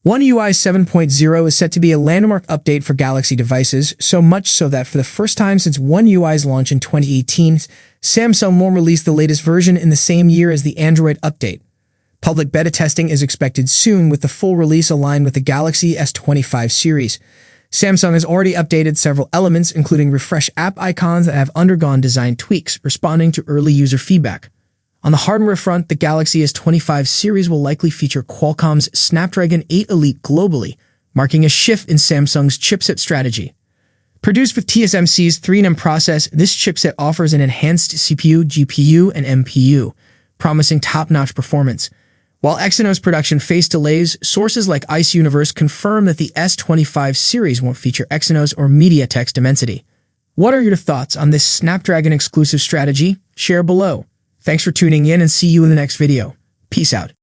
One UI 7.0 is set to be a landmark update for Galaxy devices, so much so that for the first time since One UI's launch in 2018, Samsung will release the latest version in the same year as the Android update. Public beta testing is expected soon, with the full release aligned with the Galaxy S25 series. Samsung has already updated several elements, including refreshed app icons that have undergone design tweaks, responding to early user feedback. On the hardware front, the Galaxy S25 series will likely feature Qualcomm's Snapdragon 8 Elite globally, marking a shift in Samsung's chipset strategy. Produced with TSMC's 3nm process, this chipset offers an enhanced CPU, GPU, and MPU, promising top-notch performance. While Exynos production faced delays, sources like ICE Universe confirm that the S25 series won't feature Exynos or MediaTek's Dimensity. What are your thoughts on this Snapdragon exclusive strategy? Share below. Thanks for tuning in and see you in the next video. Peace out.